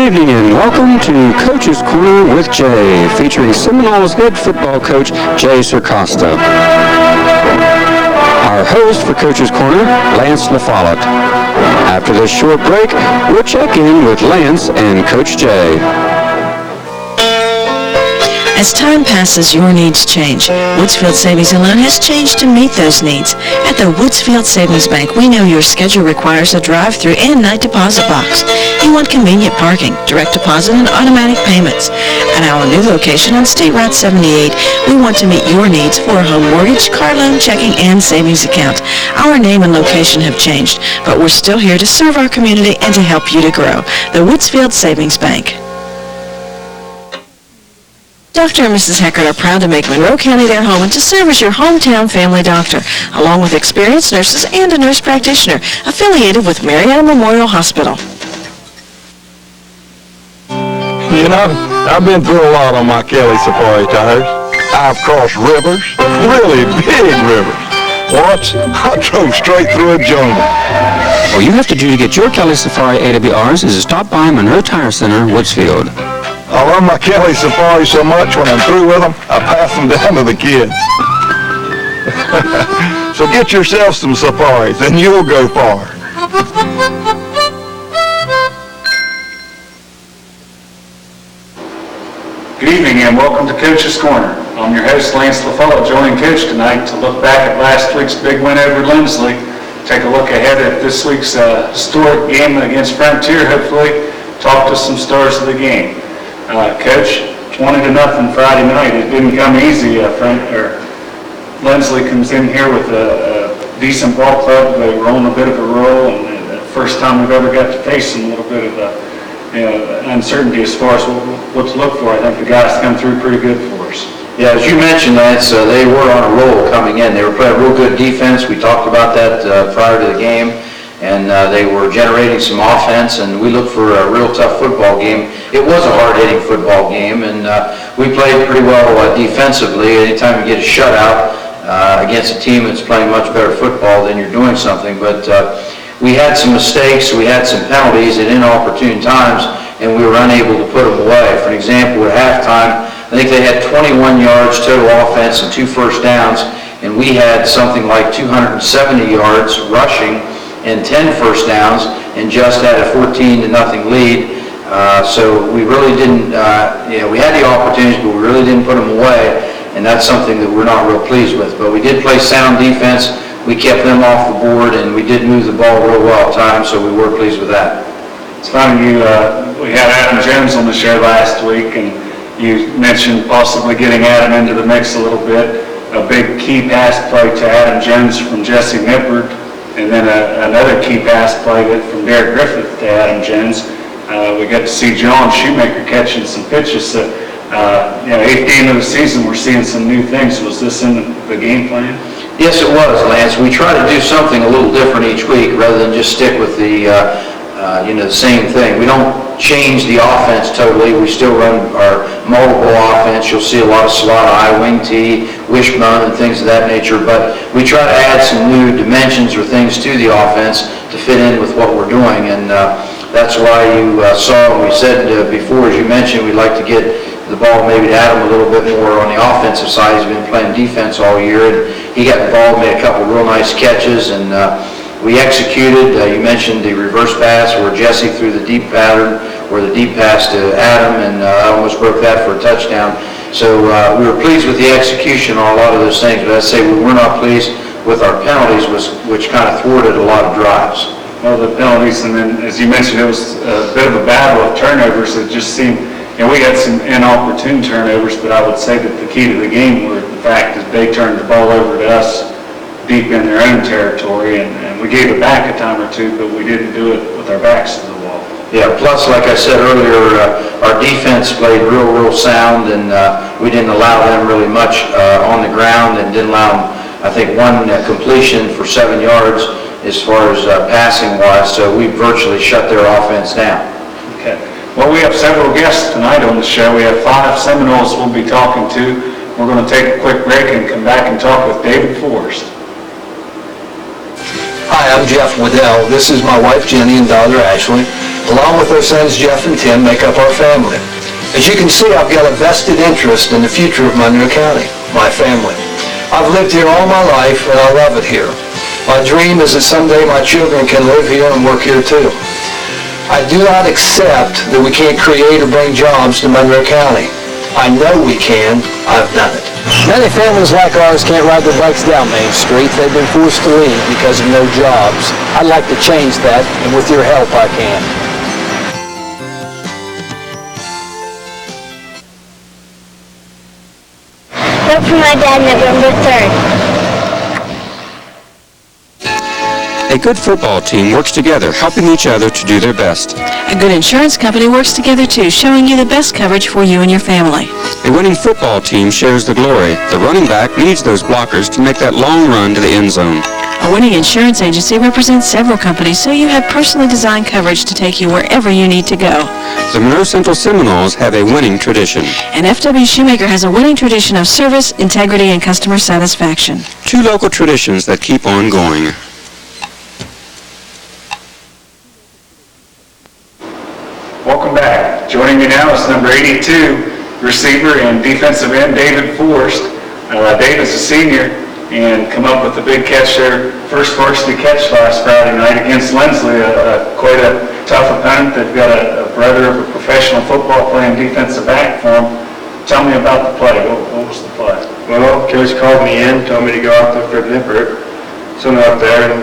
evening and welcome to Coach's Corner with Jay, featuring Seminoles head football coach Jay Sircosta. Our host for Coach's Corner, Lance LaFollette. After this short break, we'll check in with Lance and Coach Jay. As time passes, your needs change. Woodsfield Savings and Loan has changed to meet those needs. At the Woodsfield Savings Bank, we know your schedule requires a drive-through and night deposit box. You want convenient parking, direct deposit, and automatic payments. At our new location on State Route 78, we want to meet your needs for a home mortgage, car loan, checking, and savings account. Our name and location have changed, but we're still here to serve our community and to help you to grow. The Woodsfield Savings Bank. Dr. and Mrs. Heckert are proud to make Monroe County their home and to serve as your hometown family doctor, along with experienced nurses and a nurse practitioner affiliated with Marietta Memorial Hospital. You know, I've been through a lot on my Kelly Safari tires. I've crossed rivers, really big rivers. Once, I drove straight through a jungle. All you have to do to get your Kelly Safari AWRs is to stop by Monroe Tire Center, Woodsfield. I love my Kelly Safari so much, when I'm through with them, I pass them down to the kids. So get yourself some Safaris and you'll go far. Good evening and welcome to Coach's Corner. I'm your host, Lance LaFollette, joining Coach tonight to look back at last week's big win over Linsly, take a look ahead at this week's historic game against Frontier, hopefully talk to some stars of the game. Coach, 20-0 Friday night. It didn't come easy. Linsly comes in here with a decent ball club. They were on a bit of a roll, and the first time we've ever got to face them, a little bit of uncertainty as far as what to look for. I think the guys come through pretty good for us. Yeah, as you mentioned, Lance, they were on a roll coming in. They were playing real good defense. We talked about that prior to the game. And they were generating some offense, and we looked for a real tough football game. It was a hard-hitting football game, and we played pretty well defensively. Anytime you get a shutout against a team that's playing much better football, then you're doing something. But we had some mistakes, we had some penalties at inopportune times, and we were unable to put them away. For example, at halftime, I think they had 21 yards total offense and 2 first downs, and we had something like 270 yards rushing and 10 first downs, and just had a 14-0 lead. So we really didn't, we had the opportunities, but we really didn't put them away, and that's something that we're not real pleased with. But we did play sound defense. We kept them off the board, and we did move the ball real well at times, so we were pleased with that. It's funny, we had Adam Jones on the show last week, and you mentioned possibly getting Adam into the mix a little bit. A big key pass play to Adam Jones from Jesse Nippert, and then another key pass play from Derek Griffith to Adam Jones. We got to see John Shoemaker catching some pitches. So, 8th game of the season, we're seeing some new things. Was this in the game plan? Yes, it was, Lance. We try to do something a little different each week rather than just stick with the same thing. We don't change the offense totally. We still run our multiple offense. You'll see a lot of slot I, wing T, wishbone, and things of that nature. But we try to add some new dimensions or things to the offense to fit in with what we're doing. And that's why you saw, we said before, as you mentioned, we'd like to get the ball maybe to Adam a little bit more on the offensive side. He's been playing defense all year, and he got involved, made a couple real nice catches, and we executed, you mentioned the reverse pass where Jesse threw the deep pattern, or the deep pass to Adam, and I almost broke that for a touchdown. So we were pleased with the execution on a lot of those things, but I'd say we were not pleased with our penalties, which kind of thwarted a lot of drives. Well, the penalties, and then as you mentioned, it was a bit of a battle of turnovers. It just seemed, we had some inopportune turnovers, but I would say that the key to the game were the fact that they turned the ball over to us deep in their own territory, and we gave it back a time or two, but we didn't do it with our backs to the wall. Yeah, plus, like I said earlier, our defense played real sound, and we didn't allow them really much on the ground, and didn't allow them, I think, one completion for 7 yards as far as passing-wise, so we virtually shut their offense down. Okay. Well, we have several guests tonight on the show. We have 5 Seminoles we'll be talking to. We're going to take a quick break and come back and talk with David Forrest. Hi, I'm Jeff Waddell. This is my wife Jenny and daughter Ashley. along with their sons Jeff and Tim, make up our family. As you can see, I've got a vested interest in the future of Monroe County, my family. I've lived here all my life, and I love it here. My dream is that someday my children can live here and work here too. I do not accept that we can't create or bring jobs to Monroe County. I know we can. I've done it. Many families like ours can't ride their bikes down Main Street. They've been forced to leave because of no jobs. I'd like to change that, and with your help, I can. Vote for my dad November 3rd. A good football team works together, helping each other to do their best. A good insurance company works together too, showing you the best coverage for you and your family. A winning football team shares the glory. The running back needs those blockers to make that long run to the end zone. A winning insurance agency represents several companies, so you have personally designed coverage to take you wherever you need to go. The Monroe Central Seminoles have a winning tradition. And F.W. Shoemaker has a winning tradition of service, integrity, and customer satisfaction. Two local traditions that keep on going. Welcome back. Joining me now is number 82, receiver and defensive end David Forrest. David's a senior and come up with a big catch there, first varsity catch last Friday night against Linsly, quite a tough opponent. They've got a brother of a professional football playing defensive back for him. Tell me about the play. What was the play? Well, Coach called me in, told me to go out there for a nipper. So I went out there and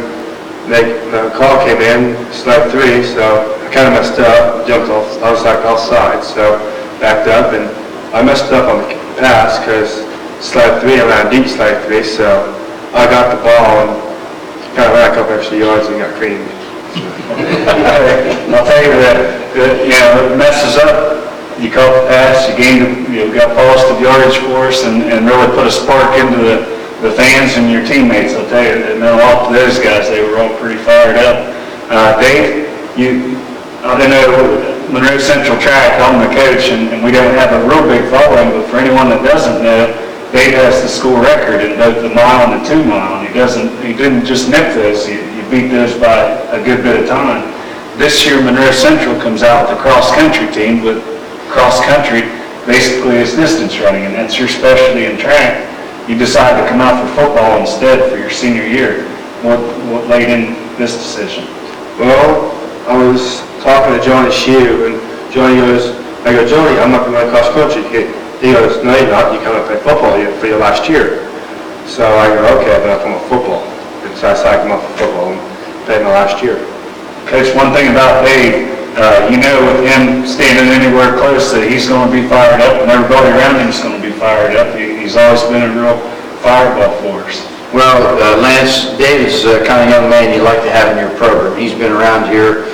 the call came in, slide 3, so I kind of messed up, jumped off, I was like offside, so backed up, and I messed up on the pass because slide 3, I ran deep slide 3, so I got the ball and kind of ran a couple extra yards and got creamed. I'll tell you that, it messes up. You caught the pass, you got positive yardage for us, and really put a spark into the fans and your teammates. I'll tell you, it meant a lot to those guys. They were all pretty fired up. Dave, I don't know, Monroe Central Track, I'm the coach, and we don't have a real big following, but for anyone that doesn't know, Dave has the school record in both the mile and the 2 mile. He didn't just nip those, you beat those by a good bit of time. This year, Monroe Central comes out with a cross-country team, with cross-country basically is distance running, and that's your specialty in track. You decide to come out for football instead for your senior year. What laid in this decision? Well, I was talking to Johnny Shue, and Johnny goes, I go, Johnny, I'm not going to cross country. He goes, no, you're not. You come and play football for your last year. So I go, okay, then I'll come up football. And so I decided to come up for football and play my last year. Coach, one thing about Dave, with him standing anywhere close, that he's going to be fired up, and everybody around him is going to be fired up. He's always been a real fireball for us. Well, Lance, Dave is the kind of young man you like to have in your program. He's been around here.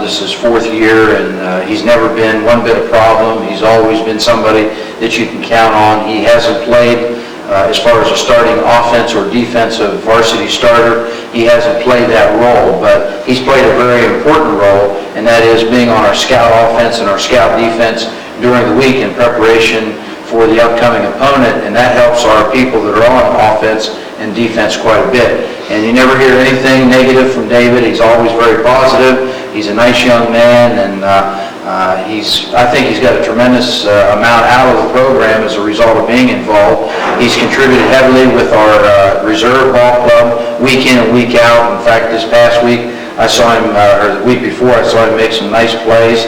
This is his 4th year, and he's never been one bit of problem. He's always been somebody that you can count on. He hasn't played as far as a starting offense or defensive varsity starter. He hasn't played that role, but he's played a very important role, and that is being on our scout offense and our scout defense during the week in preparation for the upcoming opponent, and that helps our people that are on offense and defense quite a bit. And you never hear anything negative from David. He's always very positive. He's a nice young man, and I think he's got a tremendous amount out of the program as a result of being involved. He's contributed heavily with our reserve ball club week in and week out. In fact, this past week I saw him, or the week before, I saw him make some nice plays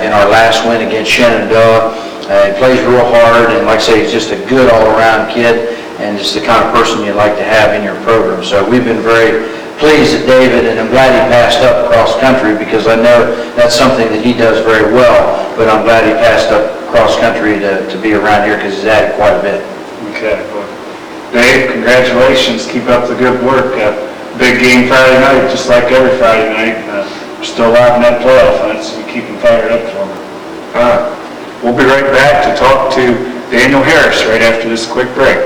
in our last win against Shenandoah. He plays real hard, and like I say, he's just a good all-around kid, and just the kind of person you'd like to have in your program. So we've been very pleased at David, and I'm glad he passed up cross country, because I know that's something that he does very well, but I'm glad he passed up cross country to be around here, because he's added quite a bit. Okay. Well, Dave, congratulations. Keep up the good work. Big game Friday night, just like every Friday night. We're still alive in that playoff hunt, so we keep them fired up for them. We'll be right back to talk to Daniel Harris right after this quick break.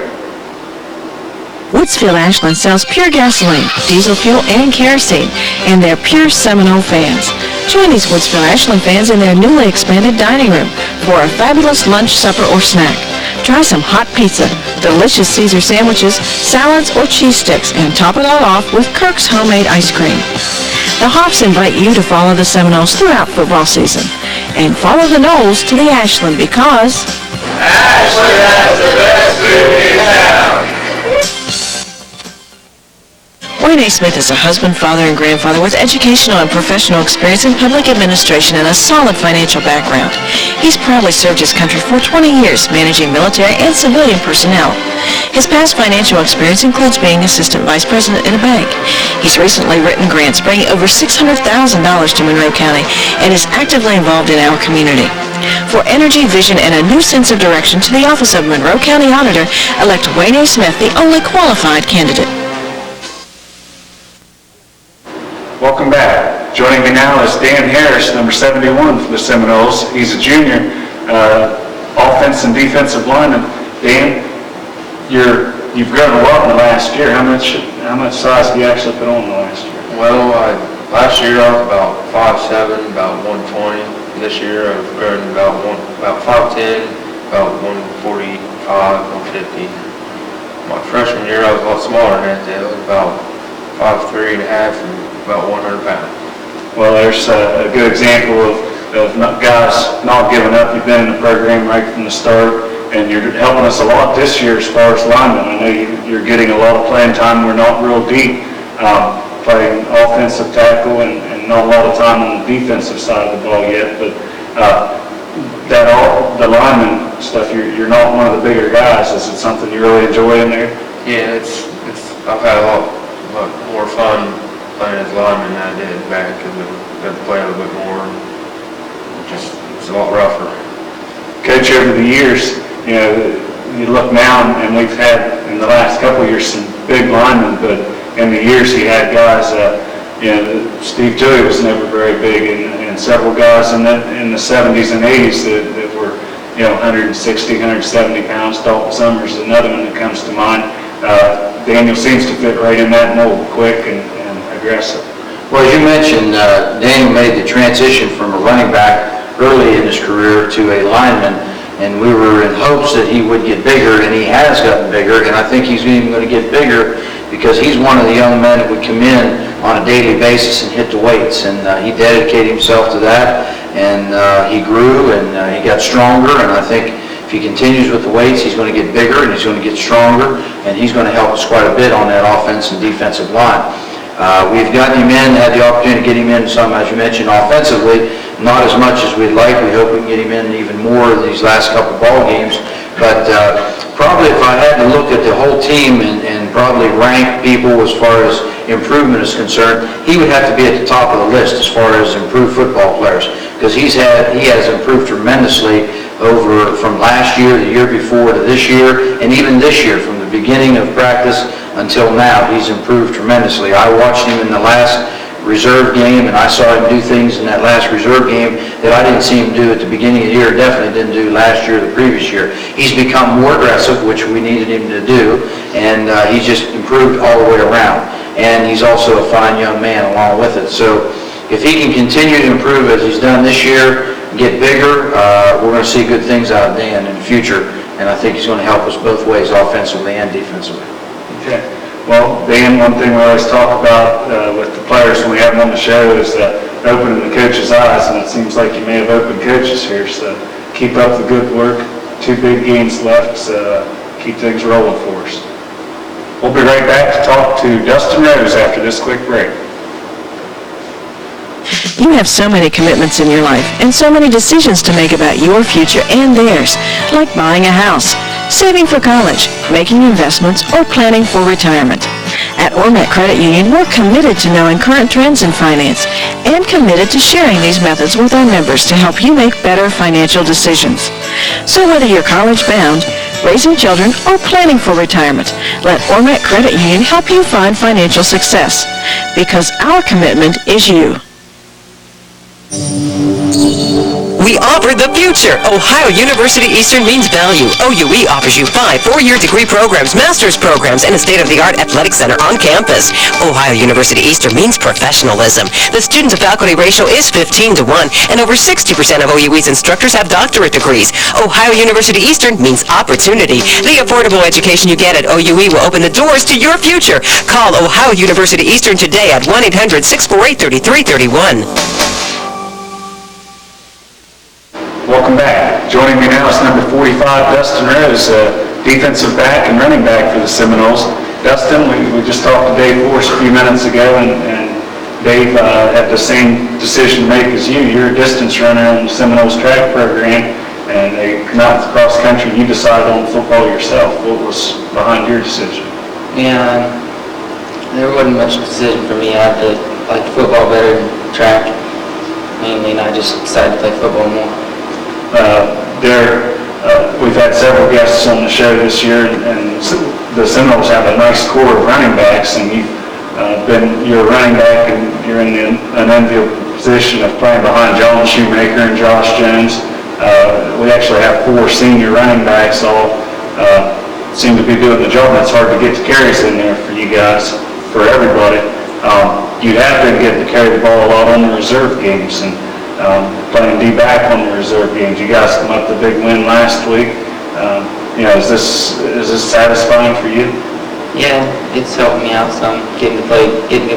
Woodsfield Ashland sells pure gasoline, diesel fuel, and kerosene, and they're pure Seminole fans. Join these Woodsfield Ashland fans in their newly expanded dining room for a fabulous lunch, supper, or snack. Try some hot pizza, delicious Caesar sandwiches, salads, or cheese sticks, and top it all off with Kirk's homemade ice cream. The Hawks invite you to follow the Seminoles throughout football season. And follow the Noles to the Ashland because... Ashland has the best food in town. Wayne A. Smith is a husband, father, and grandfather with educational and professional experience in public administration and a solid financial background. He's proudly served his country for 20 years, managing military and civilian personnel. His past financial experience includes being assistant vice president in a bank. He's recently written grants bringing over $600,000 to Monroe County and is actively involved in our community. For energy, vision, and a new sense of direction to the office of Monroe County Auditor, elect Wayne A. Smith, the only qualified candidate. Welcome back. Joining me now is Dan Harris, number 71 for the Seminoles. He's a junior, offense and defensive lineman. Dan, you've grown a lot in the last year. How much size do you actually put on in the last year? Well, last year I was about 5'7", about 120. This year I've grown about 5'10", about 145, 150. My freshman year I was a lot smaller than that. I was about 5'3" and a half and about 100 pounds. Well, there's a good example of guys not giving up. You've been in the program right from the start, and you're helping us a lot this year as far as linemen. I know you're getting a lot of playing time. We're not real deep, playing offensive tackle and not a lot of time on the defensive side of the ball yet. But the lineman stuff, you're not one of the bigger guys. Is it something you really enjoy in there? Yeah, I've had a lot more fun playing as lineman than I did back because I got to play a little bit more. It's a lot rougher. Coach, over the years, you look now, and we've had in the last couple of years some big linemen, but in the years he had guys, Steve Toohey was never very big, and several guys in the 70s and 80s that were 160, 170 pounds. Dalton Summers is another one that comes to mind. Daniel seems to fit right in that mold, quick and aggressive. Well, as you mentioned, Daniel made the transition from a running back early in his career to a lineman, and we were in hopes that he would get bigger, and he has gotten bigger, and I think he's even going to get bigger because he's one of the young men that would come in on a daily basis and hit the weights, and he dedicated himself to that, and he grew, and he got stronger, and I think if he continues with the weights, he's going to get bigger, and he's going to get stronger, and he's going to help us quite a bit on that offense and defensive line. We've gotten him in, had the opportunity to get him in some, as you mentioned, offensively, not as much as we'd like. We hope we can get him in even more in these last couple of ball games. But probably if I had to look at the whole team and probably rank people as far as improvement is concerned, he would have to be at the top of the list as far as improved football players, because he has improved tremendously over from last year, the year before, to this year, and even this year from the beginning of practice until now. He's improved tremendously. I watched him in the last reserve game, and I saw him do things in that last reserve game that I didn't see him do at the beginning of the year, definitely didn't do last year or the previous year. He's become more aggressive, which we needed him to do, and he's just improved all the way around. And he's also a fine young man along with it. So if he can continue to improve as he's done this year, get bigger, we're going to see good things out of Dan in the future, and I think he's going to help us both ways, offensively and defensively. Okay. Well, Dan, one thing we always talk about with the players when we have them on the show is opening the coaches' eyes, and it seems like you may have opened coaches here, so keep up the good work. 2 big games left, so keep things rolling for us. We'll be right back to talk to Dustin Rose after this quick break. You have so many commitments in your life and so many decisions to make about your future and theirs, like buying a house, saving for college, making investments, or planning for retirement. At Ormet Credit Union, we're committed to knowing current trends in finance and committed to sharing these methods with our members to help you make better financial decisions. So whether you're college-bound, raising children, or planning for retirement, let Ormet Credit Union help you find financial success, because our commitment is you. we offer the future. Ohio University Eastern means value. OUE offers you 5 4-year degree programs, master's programs, and a state-of-the-art athletic center on campus. Ohio University Eastern means professionalism. The student-to-faculty ratio is 15 to 1, and over 60% of OUE's instructors have doctorate degrees. Ohio University Eastern means opportunity. The affordable education you get at OUE will open the doors to your future. Call Ohio University Eastern today at 1-800-648-3331. Welcome back. Joining me now is number 45, Dustin Rose, defensive back and running back for the Seminoles. Dustin, we just talked to Dave Force a few minutes ago, and Dave had the same decision to make as you. You're a distance runner in the Seminoles track program, and they come out with cross country. You decided on football yourself. What was behind your decision? Yeah, there wasn't much decision for me. I liked football better than track, mainly, and I just decided to play football more. We've had several guests on the show this year, and the Seminoles have a nice core of running backs, and you're a running back, and you're in an enviable position of playing behind John Shoemaker and Josh Jones. We actually have 4 senior running backs, all seem to be doing the job. It's hard to get the carries in there for you guys, for everybody. You'd have been getting to carry the ball a lot on the reserve games, and playing D-back on the reserve games. You guys come up with a big win last week. Is this satisfying for you? Yeah, it's helping me out some, getting the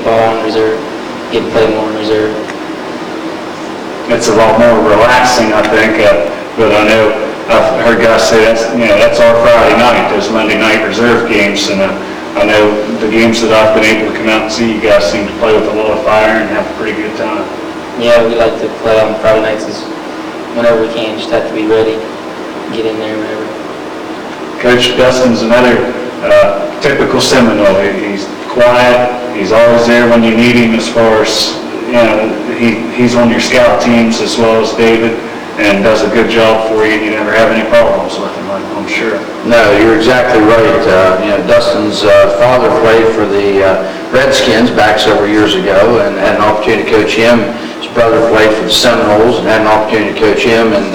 ball on reserve, getting to play more in reserve. It's a lot more relaxing, I think, but I know I've heard guys say that's our Friday night, those Monday night reserve games, and I know the games that I've been able to come out and see, you guys seem to play with a lot of fire and have a pretty good time. Yeah, we like to play on Friday nights whenever we can. Just have to be ready, get in there whenever. Coach Dustin's another typical Seminole. He's quiet. He's always there when you need him. As far as he's on your scout teams as well as David, and does a good job for you. And you never have any problems with him, I'm sure. No, you're exactly right. Dustin's father played for the Redskins back several years ago, and had an opportunity to coach him. His brother played for the Seminoles and had an opportunity to coach him, and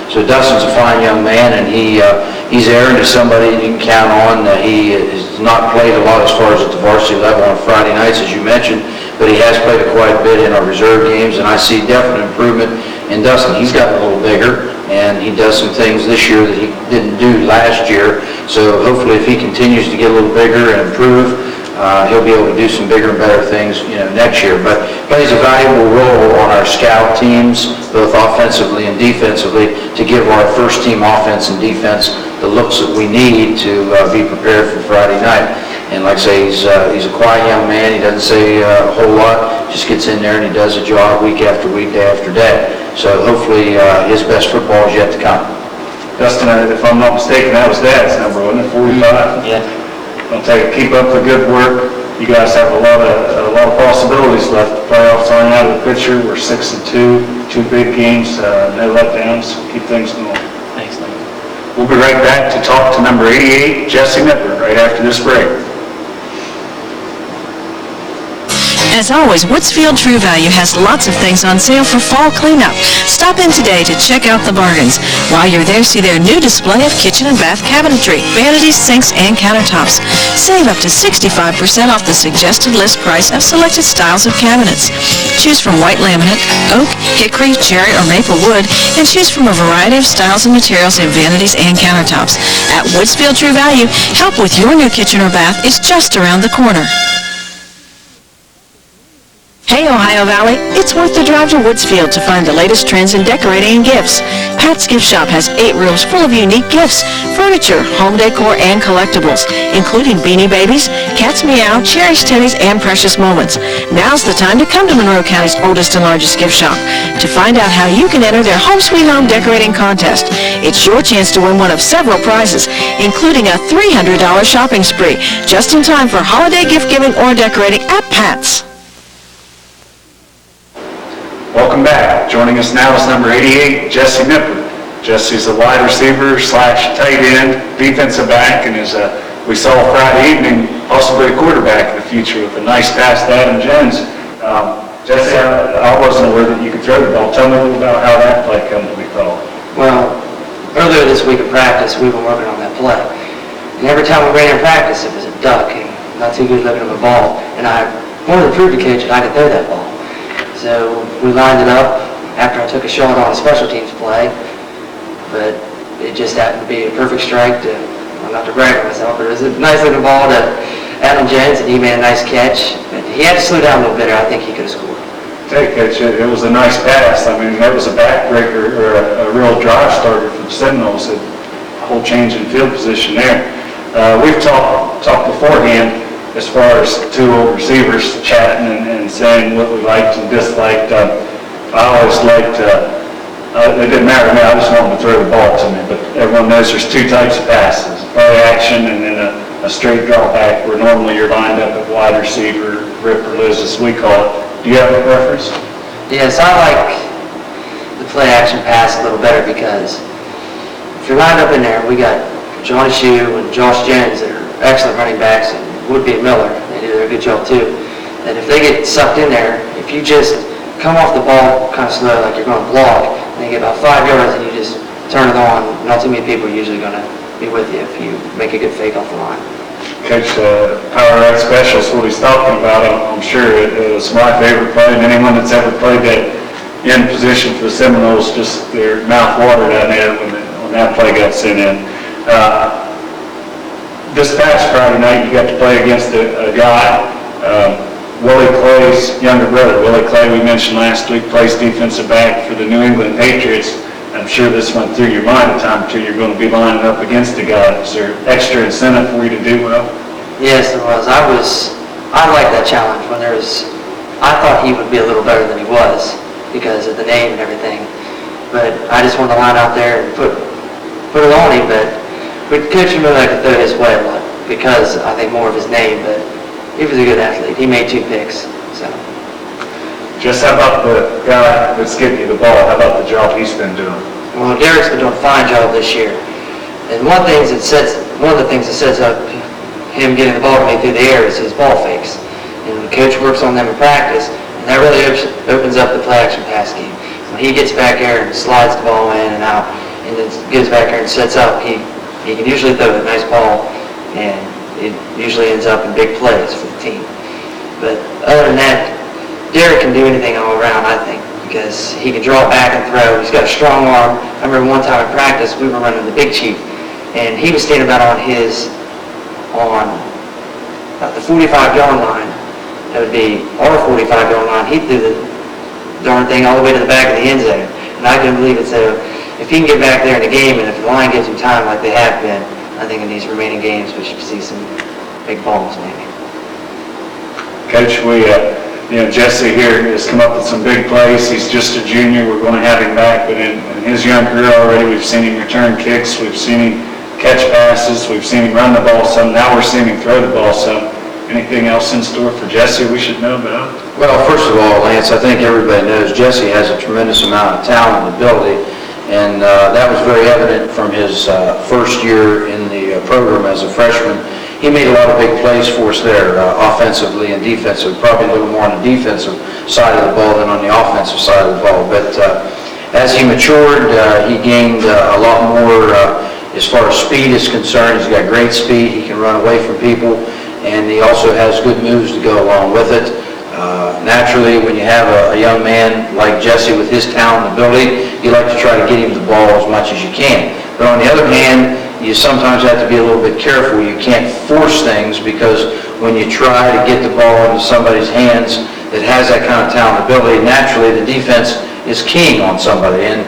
so Dustin's a fine young man, and he's there, and he's somebody you can count on. He has not played a lot as far as at the varsity level on Friday nights, as you mentioned, but he has played quite a bit in our reserve games, and I see definite improvement in Dustin. He's gotten a little bigger, and he does some things this year that he didn't do last year, so hopefully if he continues to get a little bigger and improve, he'll be able to do some bigger and better things, next year. But plays a valuable role on our scout teams, both offensively and defensively, to give our first team offense and defense the looks that we need to be prepared for Friday night. And like I say, he's a quiet young man. He doesn't say a whole lot, just gets in there and he does a job week after week, day after day. So hopefully his best football is yet to come. Dustin, if I'm not mistaken, that was Dad's number, wasn't it? 45? Yeah. I'll keep up the good work. You guys have a lot of possibilities left. The playoffs aren't out of the picture. We're 6-2, 2 big games, no letdowns. Keep things going. Thanks, Lynn. We'll be right back to talk to number 88, Jesse Nipper, right after this break. As always, Woodsfield True Value has lots of things on sale for fall cleanup. Stop in today to check out the bargains. While you're there, see their new display of kitchen and bath cabinetry, vanities, sinks, and countertops. Save up to 65% off the suggested list price of selected styles of cabinets. Choose from white laminate, oak, hickory, cherry, or maple wood, and choose from a variety of styles and materials in vanities and countertops. At Woodsfield True Value, help with your new kitchen or bath is just around the corner. Hey, Ohio Valley, it's worth the drive to Woodsfield to find the latest trends in decorating and gifts. Pat's Gift Shop has 8 rooms full of unique gifts, furniture, home decor, and collectibles, including Beanie Babies, Cats Meow, Cherished Teddies, and Precious Moments. Now's the time to come to Monroe County's oldest and largest gift shop to find out how you can enter their Home Sweet Home decorating contest. It's your chance to win one of several prizes, including a $300 shopping spree, just in time for holiday gift giving or decorating at Pat's. Welcome back. Joining us now is number 88, Jesse Nipper. Jesse's a wide receiver / tight end, defensive back, and is we saw Friday evening possibly a quarterback in the future with a nice pass to Adam Jones. Jesse, I wasn't aware that you could throw the ball. Tell me a little about how that play come to be called. Well, earlier this week in practice, we've been working on that play. And every time we ran in practice, it was a duck, and not too good looking of a ball. And I wanted to prove to coach that I could throw that ball. So we lined it up after I took a shot on a special teams play, but it just happened to be a perfect strike to, well, not to brag on myself, but it was a nice looking ball to Adam Jones, and he made a nice catch. But he had to slow down a little bit, or I think he could have scored. Hey, Coach, it was a nice pass. I mean, that was a backbreaker or a real drive starter for the Seminoles. A whole change in field position there. We've talked beforehand as far as two old receivers chatting and saying what we liked and disliked. I always liked, it didn't matter to me, I just wanted to throw the ball to me. But everyone knows there's two types of passes, play action and then a straight drop back where normally you're lined up at wide receiver, rip or lose as we call it. Do you have a preference? Yes, I like the play action pass a little better because if you're lined up in there, we got Johnny Shue and Josh Jones that are excellent running backs, and Woodby and Miller, they do a good job too. And if they get sucked in there, if you just come off the ball kind of slow like you're going to block, and you get about 5 yards and you just turn it on, not too many people are usually going to be with you if you make a good fake off the line. Coach, Power Right Special is what he's talking about. I'm sure it's my favorite play, and anyone that's ever played that in position for the Seminoles, just their mouth watered down there when that play got sent in. This past Friday night, you got to play against a guy, Willie Clay's younger brother. Willie Clay, we mentioned last week, plays defensive back for the New England Patriots. I'm sure this went through your mind a time or two. You're going to be lining up against a guy. Is there extra incentive for you to do well? Yes, there was. I liked that challenge when I thought he would be a little better than he was because of the name and everything. But I just wanted to line out there and put it on him, but Coach knew I could throw his way a lot because I think more of his name, but he was a good athlete. He made 2 picks, so. Just how about the guy that's getting you the ball? How about the job he's been doing? Well, Derek's been doing a fine job this year. And one of the things that sets up him getting the ball to me through the air is his ball fakes. And the coach works on them in practice, and that really opens up the play action pass game. When he gets back there and slides the ball in and out, and then gets back there and sets up, he can usually throw a nice ball, and it usually ends up in big plays for the team. But other than that, Derek can do anything all around, I think, because he can draw back and throw. He's got a strong arm. I remember one time in practice, we were running the Big Chief, and he was standing about on about the 45-yard line. That would be our 45-yard line. He threw the darn thing all the way to the back of the end zone, and I couldn't believe it. So if he can get back there in the game, and if the line gives him time like they have been, I think in these remaining games we should see some big balls maybe. Coach, Jesse here has come up with some big plays. He's just a junior. We're going to have him back, but in his young career already, we've seen him return kicks. We've seen him catch passes. We've seen him run the ball some. Now we're seeing him throw the ball some. Anything else in store for Jesse we should know about? Well, first of all, Lance, I think everybody knows Jesse has a tremendous amount of talent and ability, and that was very evident from his first year in the program as a freshman. He made a lot of big plays for us there, offensively and defensively, probably a little more on the defensive side of the ball than on the offensive side of the ball. But as he matured, he gained a lot more as far as speed is concerned. He's got great speed. He can run away from people, and he also has good moves to go along with it. Naturally, when you have a young man like Jesse with his talent and ability, you like to try to get him the ball as much as you can. But on the other hand, you sometimes have to be a little bit careful. You can't force things, because when you try to get the ball into somebody's hands that has that kind of talent and ability, naturally the defense is keying on somebody. And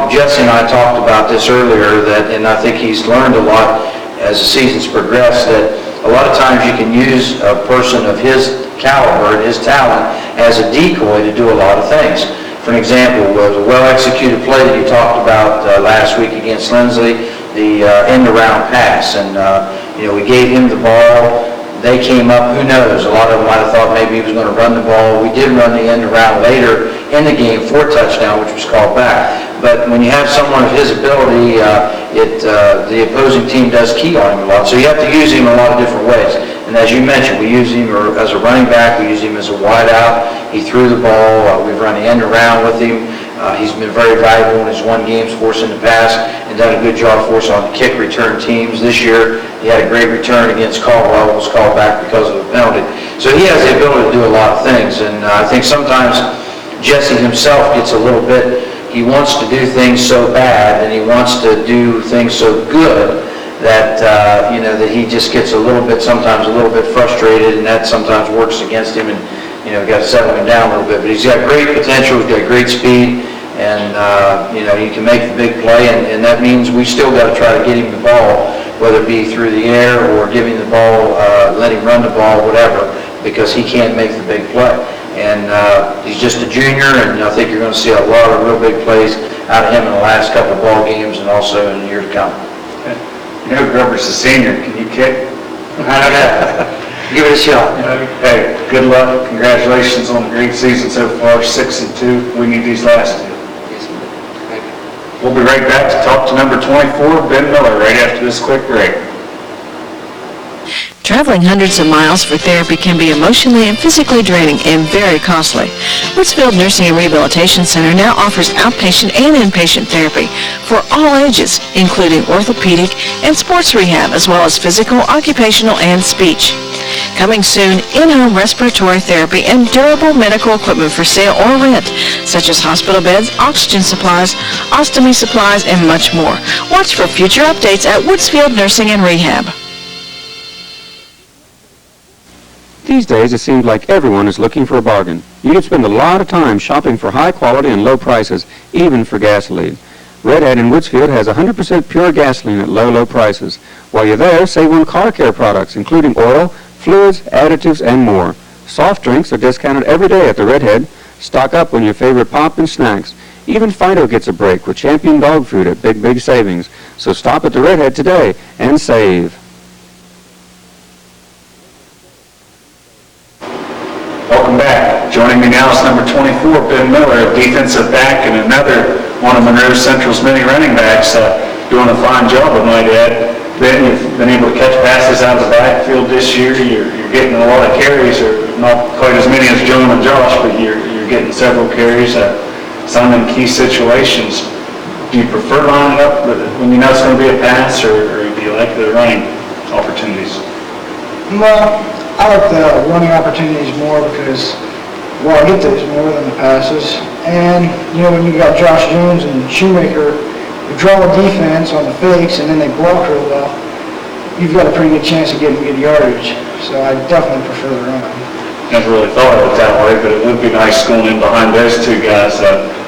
Jesse and I talked about this earlier, and I think he's learned a lot as the season's progressed, that a lot of times you can use a person of his caliber and his talent as a decoy to do a lot of things. For an example, was a well-executed play that you talked about last week against Linsly, the end-around pass, and we gave him the ball. They came up, who knows, a lot of them might have thought maybe he was going to run the ball. We did run the end-around later in the game for a touchdown, which was called back. But when you have someone of his ability, the opposing team does key on him a lot, so you have to use him in a lot of different ways. And as you mentioned, we use him as a running back, we use him as a wideout. He threw the ball, we've run the end around with him. He's been very valuable in his won games for us in the past and done a good job for us on kick return teams. This year, he had a great return against Caldwell, was called back because of a penalty. So he has the ability to do a lot of things, and I think sometimes Jesse himself gets a little bit, he wants to do things so bad and he wants to do things so good that, that he just gets sometimes a little bit frustrated, and that sometimes works against him, and, got to settle him down a little bit. But he's got great potential, he's got great speed, and, he can make the big play, and that means we still got to try to get him the ball, whether it be through the air or give him the ball, let him run the ball, whatever, because he can't make the big play. And he's just a junior, and I think you're going to see a lot of real big plays out of him in the last couple of ball games and also in the year to come. Gruber's a senior. Can you kick? I don't know. Give it a shot. Hey, good luck. Congratulations on a great season so far, 6-2. We need these last two. Yes, ma'am. We'll be right back to talk to number 24, Ben Miller, right after this quick break. Traveling hundreds of miles for therapy can be emotionally and physically draining and very costly. Woodsfield Nursing and Rehabilitation Center now offers outpatient and inpatient therapy for all ages, including orthopedic and sports rehab, as well as physical, occupational, and speech. Coming soon, in-home respiratory therapy and durable medical equipment for sale or rent, such as hospital beds, oxygen supplies, ostomy supplies, and much more. Watch for future updates at Woodsfield Nursing and Rehab. These days, it seems like everyone is looking for a bargain. You can spend a lot of time shopping for high quality and low prices, even for gasoline. Red Hat in Woodsfield has 100% pure gasoline at low, low prices. While you're there, save on car care products, including oil, fluids, additives, and more. Soft drinks are discounted every day at the Red Hat. Stock up on your favorite pop and snacks. Even Fido gets a break with Champion dog food at big, big savings. So stop at the Red Hat today and save. Welcome back. Joining me now is number 24, Ben Miller, a defensive back and another one of Monroe Central's many running backs, doing a fine job, I might add. Ben, you've been able to catch passes out of the backfield this year. You're getting a lot of carries, or not quite as many as John and Josh, but you're getting several carries, some in key situations. Do you prefer lining up when you know it's going to be a pass, or do you like the running opportunities? Well, I like the running opportunities more because, well, I get those more than the passes. And, when you got Josh Jones and Shoemaker who draw a defense on the fakes and then they block real well, you've got a pretty good chance of getting good yardage. So I definitely prefer the run. Never really thought of it that way, but it would be nice going in behind those two guys.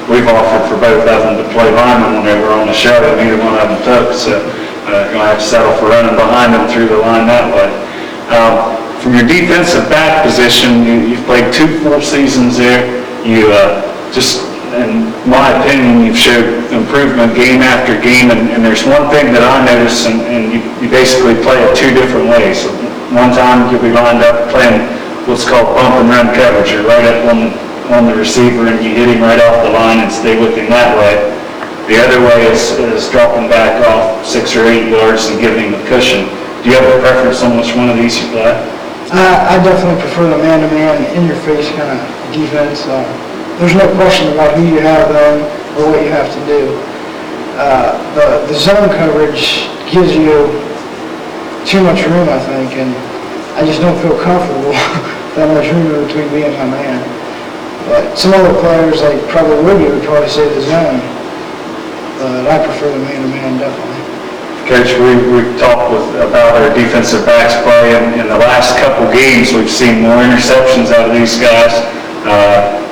We've offered for both of them to play linemen when they were on the show, and neither one of them took, so you're going to have to settle for running behind them through the line that way. From your defensive back position, you've played 2 full seasons there. You in my opinion, you've showed improvement game after game, and there's one thing that I notice, and you basically play it 2 different ways. One time you'll be lined up playing what's called bump and run coverage. You're right up on the receiver and you hit him right off the line and stay with him that way. The other way is dropping back off 6 or 8 yards and giving him a cushion. Do you have a preference on which one of these you play? I definitely prefer the man-to-man, in-your-face kind of defense. There's no question about who you have then or what you have to do. The zone coverage gives you too much room, I think, and I just don't feel comfortable that much room in between me and my man. But some other players, like probably Woody, would probably say the zone. But I prefer the man-to-man, definitely. Coach, we've talked about our defensive backs play. In the last couple games, we've seen more interceptions out of these guys.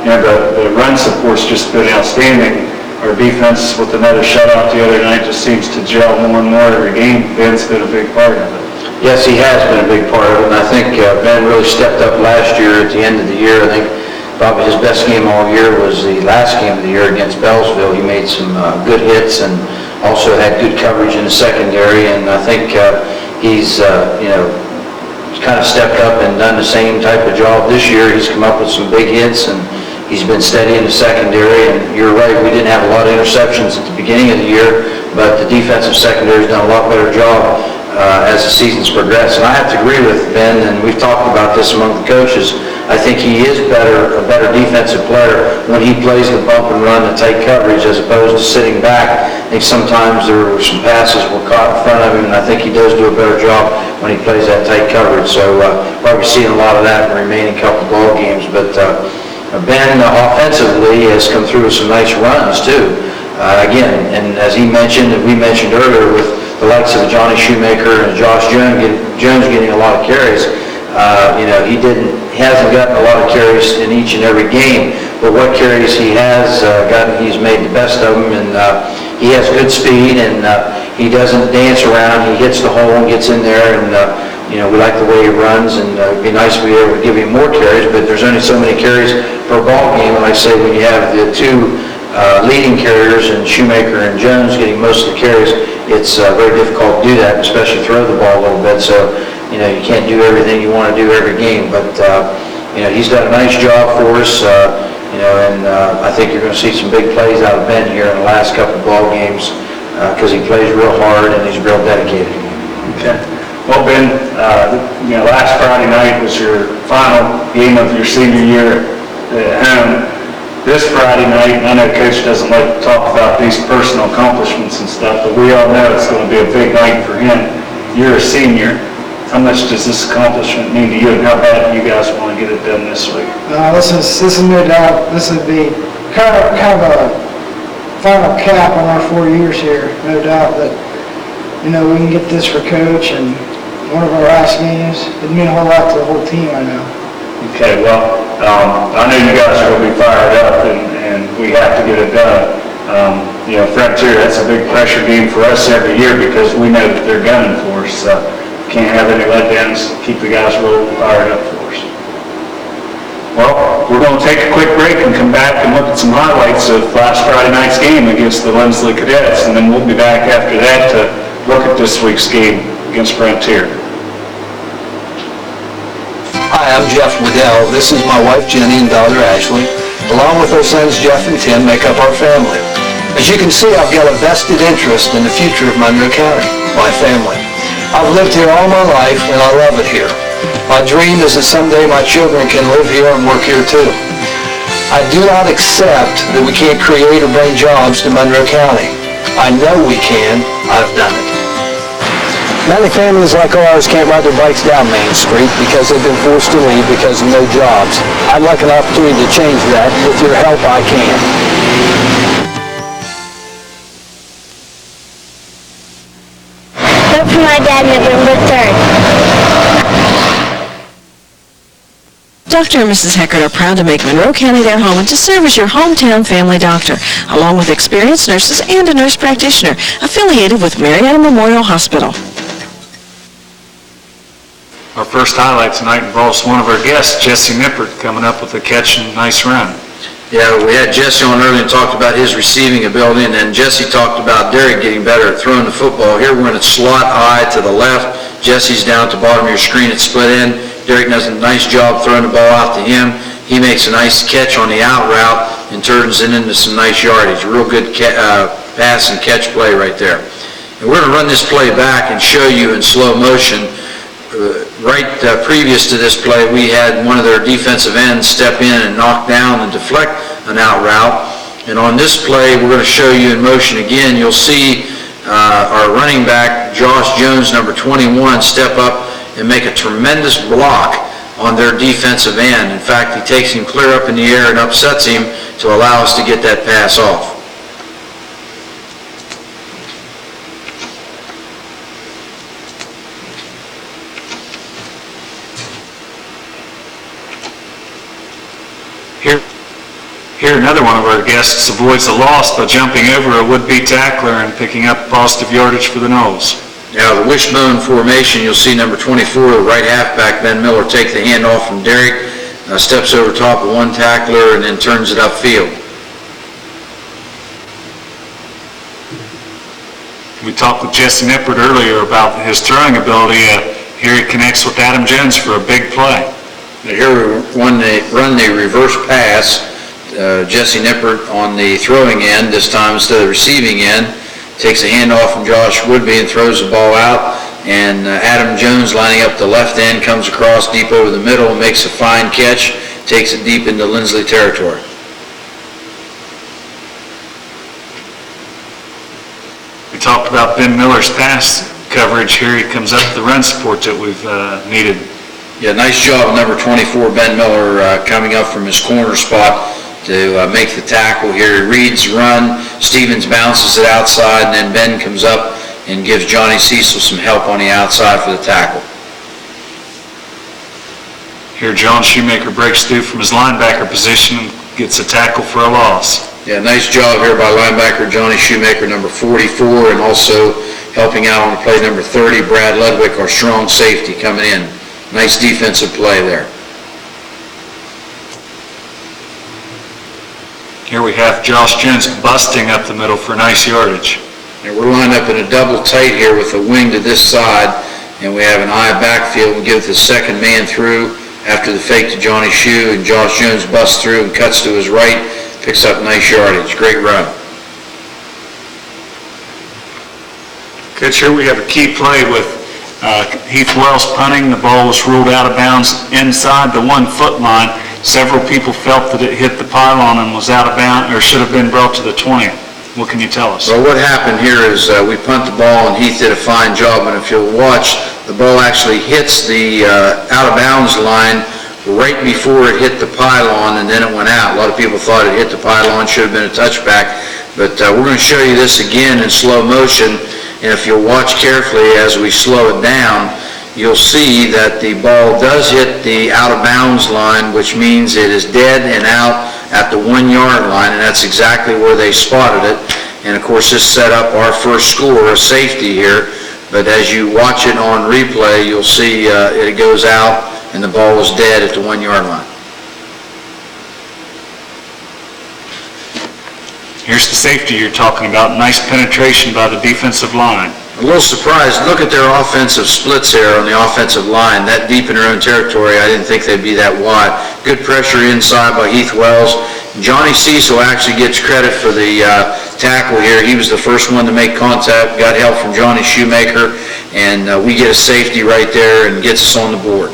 The run support's just been outstanding. Our defense, with another shutout the other night, just seems to gel more and more every game. Ben's been a big part of it. Yes, he has been a big part of it, and I think Ben really stepped up last year at the end of the year. I think probably his best game all year was the last game of the year against Bellsville. He made some good hits and also had good coverage in the secondary, and I think he's kind of stepped up and done the same type of job this year. He's come up with some big hits, and he's been steady in the secondary. And you're right, we didn't have a lot of interceptions at the beginning of the year, but the defensive secondary has done a lot better job as the season's progressed. And I have to agree with Ben, and we've talked about this among the coaches. I think he is a better defensive player when he plays the bump and run, the tight coverage, as opposed to sitting back. I think sometimes there were some passes were caught in front of him, and I think he does do a better job when he plays that tight coverage. So probably seeing a lot of that in the remaining couple ball games. But Ben offensively has come through with some nice runs too. Again, and as he mentioned, and we mentioned earlier, with the likes of Johnny Shoemaker and Josh Jones getting a lot of carries, he hasn't gotten a lot of carries in each and every game, but what carries he has gotten, he's made the best of them, and he has good speed, and he doesn't dance around. He hits the hole and gets in there, and we like the way he runs, and it'd be nice to be able to give him more carries, but there's only so many carries per ball game, and like I say, when you have the two leading carriers and Shoemaker and Jones getting most of the carries, it's very difficult to do that, especially throw the ball a little bit. So, you can't do everything you want to do every game, but he's done a nice job for us, and I think you're going to see some big plays out of Ben here in the last couple of ball games because he plays real hard and he's real dedicated. Okay. Well, Ben, last Friday night was your final game of your senior year at home. This Friday night, I know Coach doesn't like to talk about these personal accomplishments and stuff, but we all know it's going to be a big night for him. You're a senior. How much does this accomplishment mean to you, and how bad do you guys want to get it done this week? This is no doubt. This would be kind of a final cap on our 4 years here. No doubt that we can get this for Coach, and one of our last games. It'd mean a whole lot to the whole team, I know. Okay, well, I know you guys are going to be fired up, and we have to get it done. Frontier, that's a big pressure game for us every year because we know that they're gunning for us. So can't have any letdowns. Keep the guys real fired up for us. Well, we're going to take a quick break and come back and look at some highlights of last Friday night's game against the Linsly Cadets, and then we'll be back after that to look at this week's game against Frontier. Hi, I'm Jeff Waddell. This is my wife Jenny and daughter Ashley. Along with our sons Jeff and Tim make up our family. As you can see, I've got a vested interest in the future of Monroe County, my family. I've lived here all my life and I love it here. My dream is that someday my children can live here and work here too. I do not accept that we can't create or bring jobs to Monroe County. I know we can. I've done it. Many families like ours can't ride their bikes down Main Street because they've been forced to leave because of no jobs. I'd like an opportunity to change that. With your help, I can. Vote for my dad November 3rd. Dr. and Mrs. Heckert are proud to make Monroe County their home and to serve as your hometown family doctor, along with experienced nurses and a nurse practitioner affiliated with Marietta Memorial Hospital. Our first highlight tonight involves one of our guests, Jesse Nippert, coming up with a catch and nice run. Yeah, we had Jesse on earlier and talked about his receiving ability, and then Jesse talked about Derek getting better at throwing the football. Here we're in a slot eye to the left. Jesse's down at the bottom of your screen at split end. Derek does a nice job throwing the ball out to him. He makes a nice catch on the out route and turns it into some nice yardage. Real good pass and catch play right there. And we're going to run this play back and show you in slow motion. Previous to this play, we had one of their defensive ends step in and knock down and deflect an out route. And on this play, we're going to show you in motion again. You'll see our running back, Josh Jones, number 21, step up and make a tremendous block on their defensive end. In fact, he takes him clear up in the air and upsets him to allow us to get that pass off. Here, another one of our guests avoids a loss by jumping over a would-be tackler and picking up positive yardage for the Noles. Now, the wishbone formation, you'll see number 24, the right halfback, Ben Miller, take the handoff from Derek, steps over top of one tackler, and then turns it upfield. We talked with Jesse Nippert earlier about his throwing ability. Here he connects with Adam Jones for a big play. Here, when they run the reverse pass, Jesse Nippert on the throwing end, this time instead of the receiving end, takes a handoff from Josh Woodby and throws the ball out. and Adam Jones lining up the left end, comes across deep over the middle, makes a fine catch, takes it deep into Linsly territory. We talked about Ben Miller's pass coverage. Here he comes up the run support that we've needed. Yeah, nice job, number 24, Ben Miller, coming up from his corner spot to make the tackle here. He reads run, Stevens bounces it outside, and then Ben comes up and gives Johnny Cecil some help on the outside for the tackle. Here John Shoemaker breaks through from his linebacker position and gets a tackle for a loss. Yeah, nice job here by linebacker Johnny Shoemaker, number 44, and also helping out on the play number 30, Brad Ludwig, our strong safety, coming in. Nice defensive play there. Here we have Josh Jones busting up the middle for nice yardage. And we're lined up in a double tight here with a wing to this side, and we have an eye backfield. We give the second man through after the fake to Johnny Shoe, and Josh Jones busts through and cuts to his right, picks up nice yardage. Great run. Coach, here we have a key play with Heath Wells punting. The ball was ruled out of bounds inside the 1 foot line. Several people felt that it hit the pylon and was out of bounds, or should have been brought to the 20. What can you tell us? Well, what happened here is we punt the ball, and Heath did a fine job. And if you'll watch, the ball actually hits the out of bounds line right before it hit the pylon, and then it went out. A lot of people thought it hit the pylon, should have been a touchback. But we're going to show you this again in slow motion. And if you'll watch carefully as we slow it down, you'll see that the ball does hit the out-of-bounds line, which means it is dead and out at the 1 yard line, and that's exactly where they spotted it. And of course, this set up our first score, a safety here. But as you watch it on replay, you'll see it goes out, and the ball was dead at the 1 yard line. Here's the safety you're talking about. Nice penetration by the defensive line. A little surprised. Look at their offensive splits there on the offensive line. That deep in their own territory, I didn't think they'd be that wide. Good pressure inside by Heath Wells. Johnny Cecil actually gets credit for the tackle here. He was the first one to make contact, got help from Johnny Shoemaker, and we get a safety right there and gets us on the board.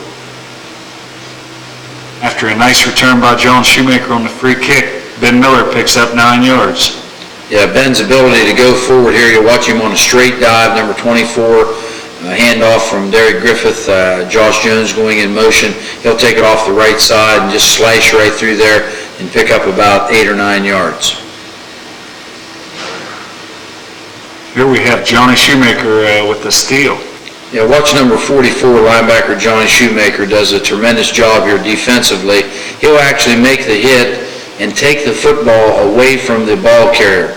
After a nice return by John Shoemaker on the free kick, Ben Miller picks up 9 yards. Yeah, Ben's ability to go forward here, you watch him on a straight dive, number 24, handoff from Derek Griffith, Josh Jones going in motion. He'll take it off the right side and just slash right through there and pick up about 8 or 9 yards. Here we have Johnny Shoemaker with the steal. Yeah, watch number 44, linebacker Johnny Shoemaker does a tremendous job here defensively. He'll actually make the hit and take the football away from the ball carrier.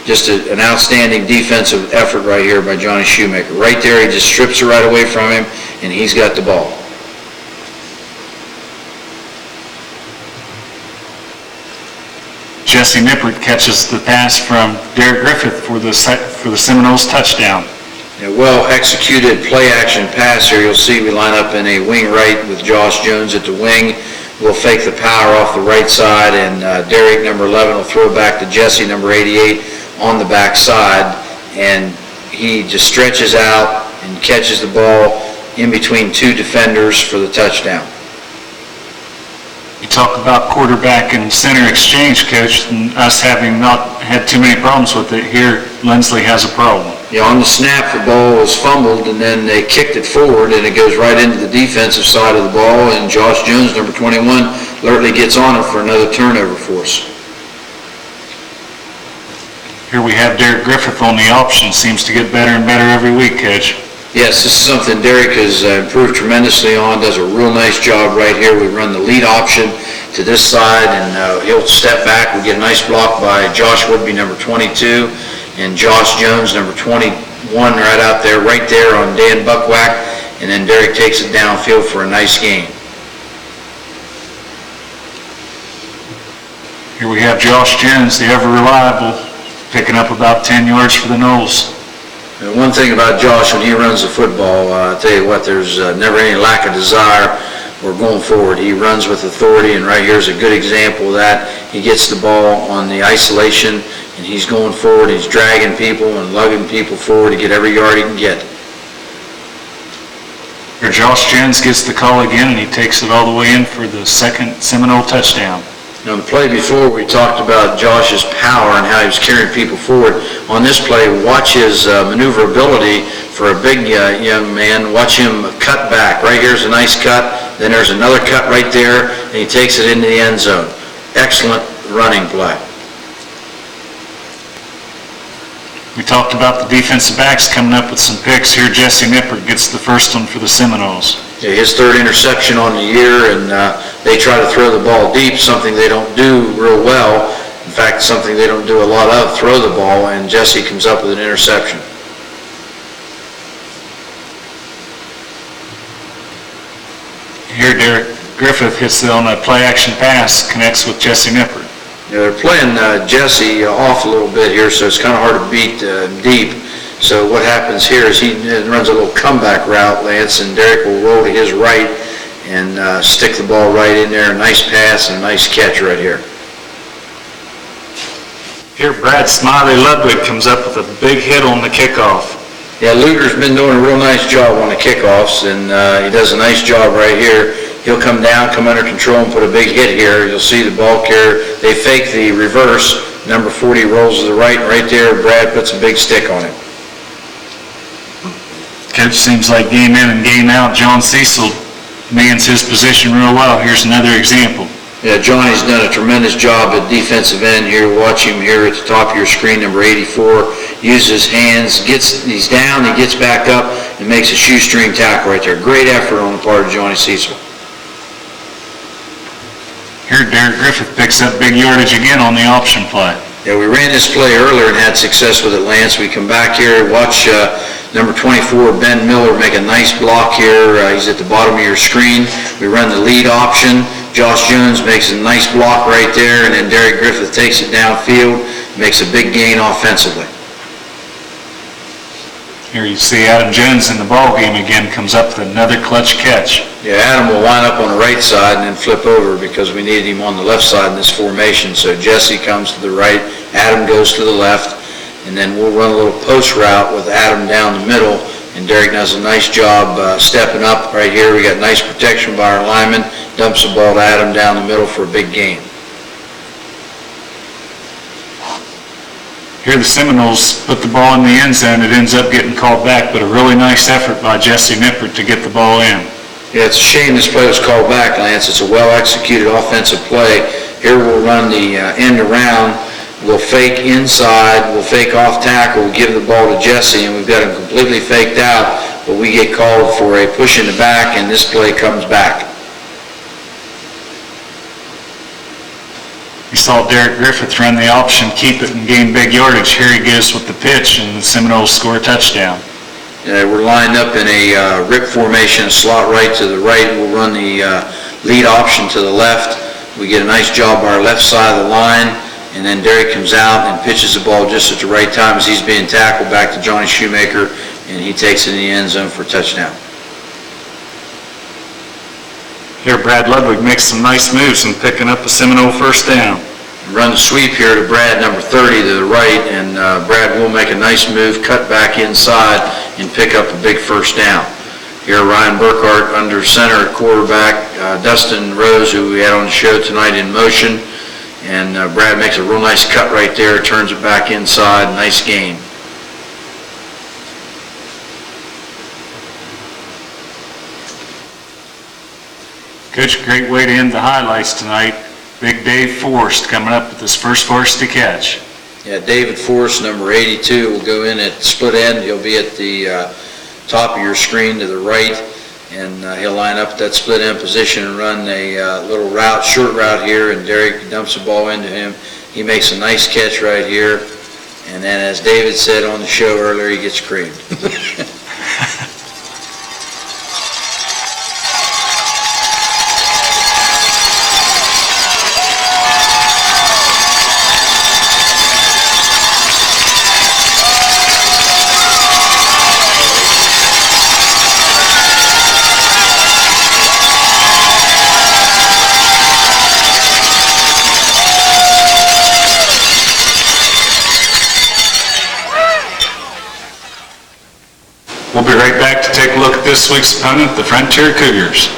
Just an outstanding defensive effort right here by Johnny Shoemaker. Right there, he just strips it right away from him, and he's got the ball. Jesse Nippert catches the pass from Derek Griffith for the Seminoles touchdown. A well-executed play-action pass here. You'll see we line up in a wing right with Josh Jones at the wing. We'll fake the power off the right side, and Derek, number 11, will throw back to Jesse, number 88, on the back side, and he just stretches out and catches the ball in between 2 defenders for the touchdown. You talk about quarterback and center exchange, Coach, and us having not had too many problems with it. Here, Linsly has a problem. Yeah, on the snap, the ball was fumbled, and then they kicked it forward, and it goes right into the defensive side of the ball, and Josh Jones, number 21, alertly gets on it for another turnover for us. Here we have Derek Griffith on the option. Seems to get better and better every week, Coach. Yes, this is something Derek has improved tremendously on, does a real nice job right here. We run the lead option to this side, and he'll step back. We get a nice block by Josh Woodby, number 22, and Josh Jones, number 21, right out there, right there on Dan Buckwhack, and then Derek takes it downfield for a nice gain. Here we have Josh Jones, the ever-reliable, picking up about 10 yards for the Noles. And one thing about Josh, when he runs the football, I'll tell you what, there's never any lack of desire or going forward. He runs with authority, and right here's a good example of that. He gets the ball on the isolation, and he's going forward. He's dragging people and lugging people forward to get every yard he can get. Here Josh Jones gets the call again, and he takes it all the way in for the second Seminole touchdown. On the play before, we talked about Josh's power and how he was carrying people forward. On this play, watch his maneuverability for a big young man. Watch him cut back. Right here's a nice cut. Then there's another cut right there, and he takes it into the end zone. Excellent running play. We talked about the defensive backs coming up with some picks. Here Jesse Nippert gets the first one for the Seminoles. Yeah, his third interception on the year, and they try to throw the ball deep, something they don't do real well. In fact, something they don't do a lot of, throw the ball, and Jesse comes up with an interception. Here Derek Griffith hits it on a play-action pass, connects with Jesse Nippert. Yeah, they're playing Jesse off a little bit here, so it's kind of hard to beat deep. So what happens here is he runs a little comeback route, Lance, and Derek will roll to his right and stick the ball right in there. A nice pass and a nice catch right here. Here Brad Smiley Ludwig comes up with a big hit on the kickoff. Yeah, Luger's been doing a real nice job on the kickoffs, and he does a nice job right here. He'll come down, come under control, and put a big hit here. You'll see the ball carrier. They fake the reverse. Number 40 rolls to the right, and right there, Brad puts a big stick on it. Coach seems like game in and game out, John Cecil mans his position real well. Here's another example. Yeah, Johnny's done a tremendous job at defensive end here. Watch him here at the top of your screen, number 84. Uses his hands, he's down, he gets back up, and makes a shoestring tackle right there. Great effort on the part of Johnny Cecil. Here Derek Griffith picks up big yardage again on the option play. Yeah, we ran this play earlier and had success with it, Lance. We come back here, watch number 24, Ben Miller, make a nice block here. He's at the bottom of your screen. We run the lead option. Josh Jones makes a nice block right there, and then Derek Griffith takes it downfield, makes a big gain offensively. Here you see Adam Jones in the ball game again, comes up with another clutch catch. Yeah, Adam will line up on the right side and then flip over because we needed him on the left side in this formation. So Jesse comes to the right, Adam goes to the left, and then we'll run a little post route with Adam down the middle, and Derek does a nice job stepping up right here. We got nice protection by our lineman, dumps the ball to Adam down the middle for a big gain. Here the Seminoles put the ball in the end zone. It ends up getting called back, but a really nice effort by Jesse Nippert to get the ball in. Yeah, it's a shame this play was called back, Lance. It's a well-executed offensive play. Here we'll run the end around. We'll fake inside. We'll fake off tackle. We'll give the ball to Jesse, and we've got him completely faked out, but we get called for a push in the back, and this play comes back. We saw Derek Griffith run the option, keep it, and gain big yardage. Here he goes with the pitch, and the Seminoles score a touchdown. We're lined up in a rip formation, slot right to the right. We'll run the lead option to the left. We get a nice job on our left side of the line, and then Derek comes out and pitches the ball just at the right time as he's being tackled back to Johnny Shoemaker, and he takes it in the end zone for a touchdown. Here Brad Ludwig makes some nice moves in picking up a Seminole first down. Run the sweep here to Brad, number 30 to the right, and Brad will make a nice move, cut back inside, and pick up a big first down. Here Ryan Burkhart under center at quarterback, Dustin Rose, who we had on the show tonight, in motion, and Brad makes a real nice cut right there, turns it back inside, nice gain. Coach, great way to end the highlights tonight. Big Dave Forrest coming up with his first varsity catch. Yeah, David Forrest, number 82, will go in at split end. He'll be at the top of your screen to the right, and he'll line up at that split end position and run a little route, short route here, and Derek dumps the ball into him. He makes a nice catch right here, and then as David said on the show earlier, he gets creamed. We'll be right back to take a look at this week's opponent, the Frontier Cougars.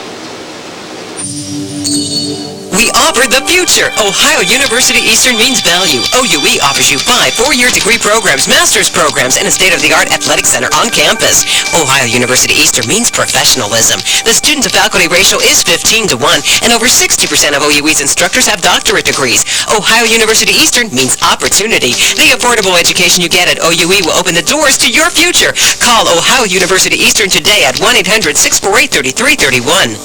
We offer the future. Ohio University Eastern means value. OUE offers you 5 4-year degree programs, master's programs, and a state-of-the-art athletic center on campus. Ohio University Eastern means professionalism. The student-to-faculty ratio is 15 to 1, and over 60% of OUE's instructors have doctorate degrees. Ohio University Eastern means opportunity. The affordable education you get at OUE will open the doors to your future. Call Ohio University Eastern today at 1-800-648-3331.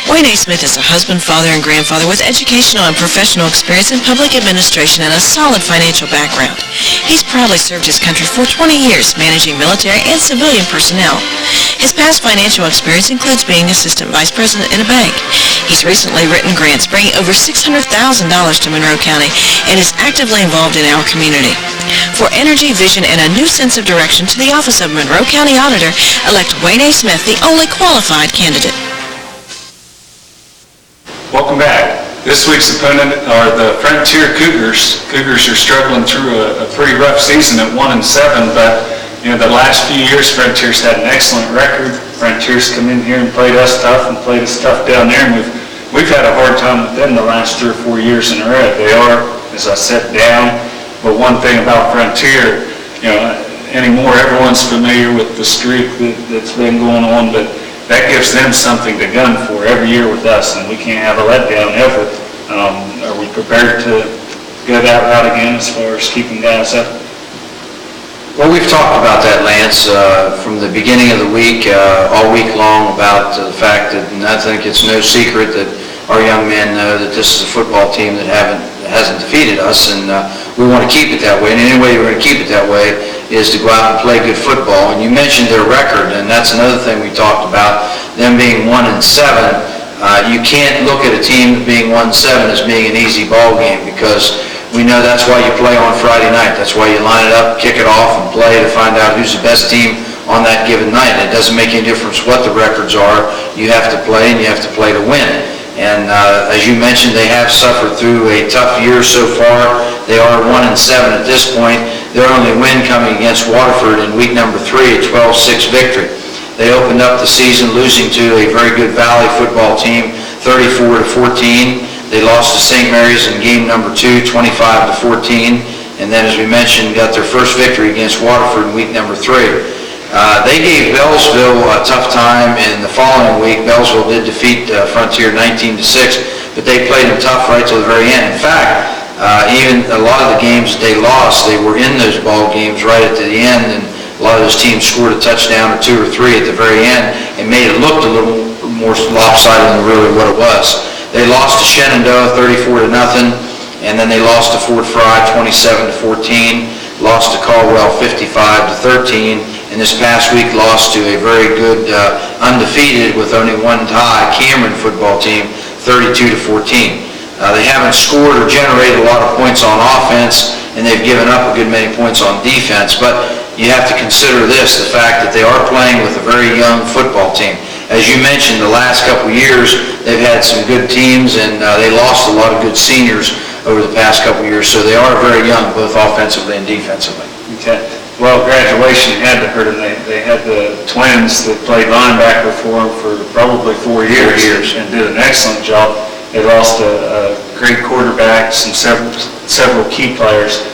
Wayne A. Smith is a husband, father, and grandfather with educational and professional experience in public administration and a solid financial background. He's proudly served his country for 20 years, managing military and civilian personnel. His past financial experience includes being assistant vice president in a bank. He's recently written grants bringing over $600,000 to Monroe County and is actively involved in our community. For energy, vision, and a new sense of direction to the office of Monroe County Auditor, elect Wayne A. Smith, the only qualified candidate. Welcome back. This week's opponent are the Frontier Cougars. Cougars are struggling through a pretty rough season at 1-7, but the last few years Frontier's had an excellent record. Frontier's come in here and played us tough and played us tough down there, and we've had a hard time with them the last 3 or 4 years in a row. They are, as I said, down. But one thing about Frontier, anymore everyone's familiar with the streak that's been going on, but that gives them something to gun for every year with us, and we can't have a letdown ever. Are we prepared to go that route again as far as keeping guys up? Well, we've talked about that, Lance, from the beginning of the week, all week long, about the fact that, and I think it's no secret that our young men know that this is a football team that hasn't defeated us, and we want to keep it that way. And any way we're going to keep it that way is to go out and play good football. And you mentioned their record, and that's another thing we talked about, them being 1-7. You can't look at a team being 1-7 as being an easy ball game, because we know that's why you play on Friday night. That's why you line it up, kick it off, and play to find out who's the best team on that given night. It doesn't make any difference what the records are. You have to play, and you have to play to win. And as you mentioned, they have suffered through a tough year so far. They are 1-7 at this point. Their only win coming against Waterford in week number 3, a 12-6 victory. They opened up the season losing to a very good Valley football team, 34-14. They lost to St. Mary's in game number 2, 25-14. And then, as we mentioned, got their first victory against Waterford in week number 3. They gave Bellsville a tough time in the following week. Bellsville did defeat Frontier 19-6, but they played them tough right till the very end. In fact, even a lot of the games they lost, they were in those ball games right at the end, and a lot of those teams scored a touchdown or 2 or 3 at the very end and made it look a little more lopsided than really what it was. They lost to Shenandoah 34-0, and then they lost to Fort Fry 27-14, lost to Caldwell 55-13, and this past week lost to a very good undefeated with only one tie Cameron football team 32-14. They haven't scored or generated a lot of points on offense, and they've given up a good many points on defense, but you have to consider this, the fact that they are playing with a very young football team. As you mentioned, the last couple of years, they've had some good teams, and they lost a lot of good seniors over the past couple of years, so they are very young, both offensively and defensively. Okay. Well, graduation had to hurt them. They had the twins that played linebacker for them for probably 4 years and did an excellent job. They lost a great quarterback, several key players.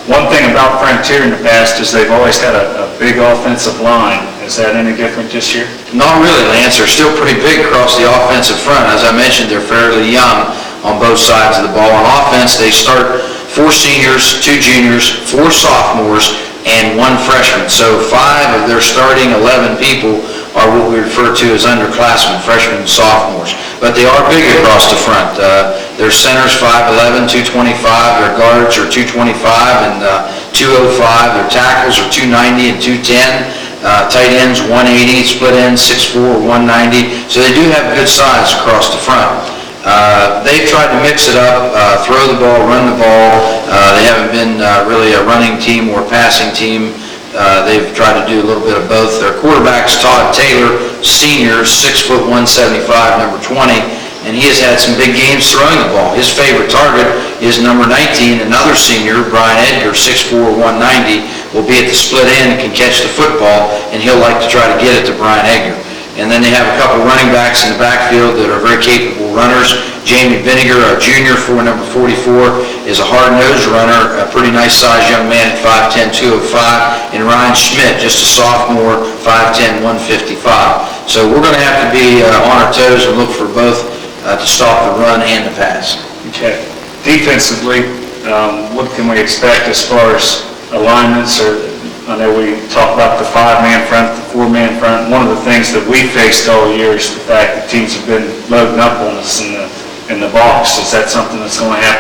One thing about Frontier in the past is they've always had a big offensive line. Is that any different this year? Not really, Lance. They're still pretty big across the offensive front. As I mentioned, they're fairly young on both sides of the ball. On offense, they start 4 seniors, 2 juniors, 4 sophomores, and 1 freshman. So 5 of their starting 11 people are what we refer to as underclassmen, freshmen and sophomores. But they are big across the front. Their centers 5'11", 225. Their guards are 225 and 205. Their tackles are 290 and 210. Tight ends 180, split ends 6'4", 190. So they do have good size across the front. They've tried to mix it up, throw the ball, run the ball. They haven't been really a running team or passing team. They've tried to do a little bit of both. Their quarterback's Todd Taylor, senior, 6'175", number 20, and he has had some big games throwing the ball. His favorite target is number 19, another senior, Brian Edgar, 6'4", 190, will be at the split end and can catch the football, and he'll like to try to get it to Brian Edgar. And then they have a couple running backs in the backfield that are very capable runners. Jamie Vinegar, a junior for number 44, is a hard-nosed runner, a pretty nice-sized young man at 5'10", 205, and Ryan Schmidt, just a sophomore, 5'10", 155. So we're going to have to be on our toes and look for both to stop the run and the pass. Okay. Defensively, what can we expect as far as alignments? Or I know we talked about the 5-man front, the 4-man front. One of the things that we faced all year is the fact that teams have been loading up on us in the box. Is that something that's going to have